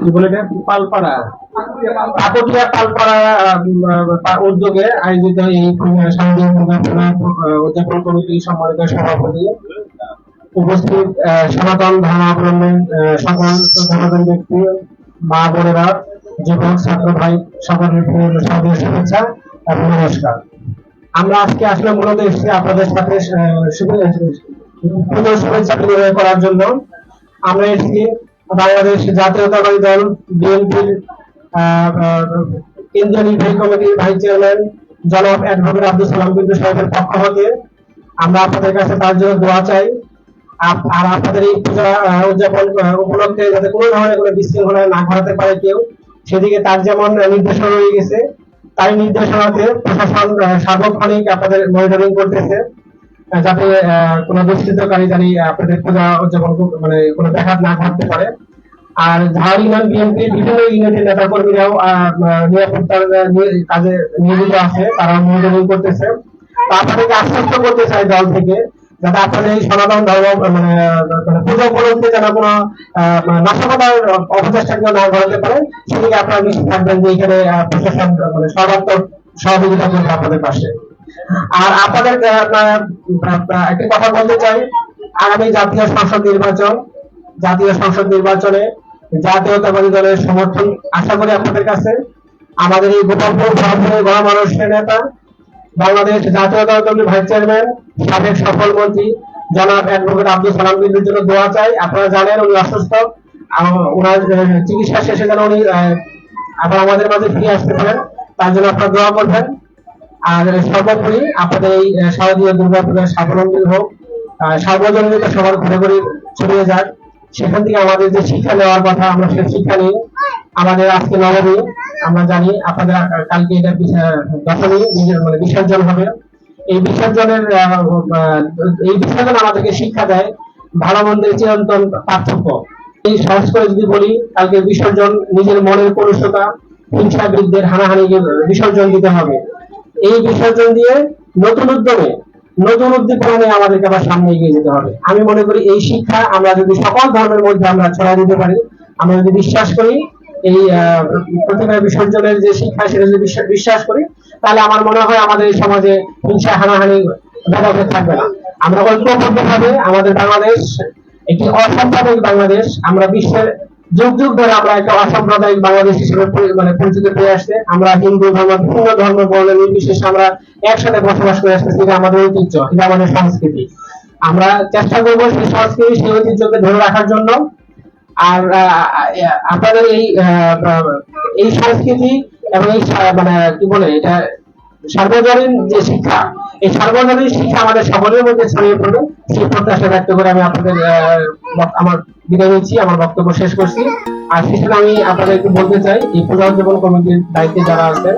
কি বলে এটা, পালপাড়া কাকটিয়া পালপাড়া উদ্যোগে আয়োজিত এই সাংবাদিক উদযাপন কমিটির সম্মানিত সভাপতি, উপস্থিত সনাতন ধর্মাবলম্বী সকল ধর্মাবলম্বী ব্যক্তি, মা বোনেরা, যুবক ছাত্র ভাই, সকলের সাদর শুভেচ্ছা এবং নমস্কার। আমরা আজকে আসলে মূলত এসেছি আপনাদের সাথে পুজোর শুভেচ্ছা বিনিময় করার জন্য। আমরা এসেছি বাংলাদেশ জাতীয়তাবাদী দল বিএনপির কেন্দ্রীয় নির্বাহী কমিটির ভাইস চেয়ারম্যান জনাব অ্যাডভোকেট আব্দুল সালাম বিন্দু সাহেবের পক্ষ হতে। আমরা আপনাদের কাছে তার জন্য দোয়া চাই, আর আপনাদের এই পূজা উদযাপন উপলক্ষে যাতে কোনো ধরনের কোনো বিশৃঙ্খলা না ঘটাতে পারে কেউ, সেদিকে তার যেমন নির্দেশনা রয়ে গেছে, তাই নির্দেশনাতে প্রশাসন সার্বক্ষণিক আপনাদের মনিটরিং করতেছে, যাতে কোনো দুষ্কৃতকারী জানি আপনাদের পূজা উদযাপন মানে কোনো ব্যাঘাত না ঘটতে পারে। আর ঝাড় ইউনিয়ন বিএনপির বিভিন্ন ইউনিটের নেতা কর্মীরাও নিরাপত্তার কাজে নিয়োজিত আছে, তারা মনিটরিং করতেছে। আপনাদেরকে আশ্বস্ত করতে চাই দল থেকে, যাতে আপনাদের এই সনাতন ধর্ম মানে পুজো উপলক্ষে যেন কোনো নাশকতার অপচেষ্টা কেউ না ঘটাতে পারে, সেদিকে আপনারা নিশ্চিত থাকবেন যে এখানে প্রশাসন মানে সর্বাত্মক সহযোগিতা করবে আপনাদের পাশে। আর আপনাদের একটি কথা বলতে চাই, আগামী জাতীয় সংসদ নির্বাচনে জাতীয়তাবাদী দলের সমর্থন আশা করি আপনাদের কাছে। আমাদের এই গোপালপুর গণমানুষের নেতা, বাংলাদেশ জাতীয়তাবাদী দলের ভাইস চেয়ারম্যান, সাবেক সফল মন্ত্রী জনাব অ্যাডভোকেট আব্দুল সালাম বিন্দুর জন্য দোয়া চাই। আপনারা জানেন উনি অসুস্থ, ওনার চিকিৎসা শেষে যেন উনি আবার আমাদের মাঝে ফিরে আসতে পারেন, তার জন্য আপনারা দোয়া করবেন। আর সর্বোপরি আপনাদের এই শারদীয় দুর্গাপূজা স্বাবলম্বী হোক, সার্বজনীনতা সবার ঘরে ঘরে ছড়িয়ে যাক। সেখান থেকে আমাদের যে শিক্ষা নেওয়ার কথা, আমরা সেই শিক্ষা নিই। আমাদের আজকে নবমী, আমরা জানি আপনাদের কালকে এটা দশমী মানে বিসর্জন হবে। এই বিসর্জন আমাদেরকে শিক্ষা দেয় ভালো মন্দের চিরন্তন পার্থক্য। এই সহজ করে যদি বলি, কালকে বিসর্জন নিজের মনের কলুষতা, হিংসা বিরুদ্ধে হানাহানিকে বিসর্জন দিতে হবে। এই বিসর্জন দিয়ে নতুন উদ্যমে নতুন উদ্দীপনা আমাদেরকে আবার সামনে এগিয়ে যেতে হবে। আমি মনে করি এই শিক্ষা আমরা যদি সকল ধর্মের মধ্যে আমরা ছড়িয়ে দিতে পারি, আমরা যদি বিশ্বাস করি এই প্রতিমা বিসর্জনের যে শিক্ষা, সেটা যদি বিশ্বাস করি, তাহলে আমার মনে হয় আমাদের এই সমাজে হিংসা হানাহানি ভেদাভেদ থাকবে না। আমরা ঐক্যবদ্ধভাবে আমাদের বাংলাদেশ একটি অসাম্প্রদায়িক বাংলাদেশ, আমরা বিশ্বের যুগ যুগ ধরে আমরা একটা অসাম্প্রদায়িক বাংলাদেশ হিসেবে মানে পরিচিত পেয়ে আসছে। আমরা হিন্দু ধর্ম, বিভিন্ন ধর্ম বর্ণ নির্বিশেষে আমরা একসাথে বসবাস করে আসতেছি। এটা আমাদের ঐতিহ্য, এটা আমাদের সংস্কৃতি। আমরা চেষ্টা করবো সেই সংস্কৃতি, সেই ঐতিহ্যকে ধরে রাখার জন্য। আর আপনাদের এই সংস্কৃতি এবং এই মানে কি বলে এটা সার্বজনীন যে শিক্ষা, এই সার্বজনীন শিক্ষা আমাদের সকলের মধ্যে ছড়িয়ে পড়বে, সেই প্রত্যাশা ব্যক্ত করে আমি আপনাদের আমার বিদায় নিচ্ছি, আমার বক্তব্য শেষ করছি। আর শেষে আমি আপনাদের একটু বলতে চাই, এই পূজা উদযাপন কমিটির দায়িত্বে যারা আছে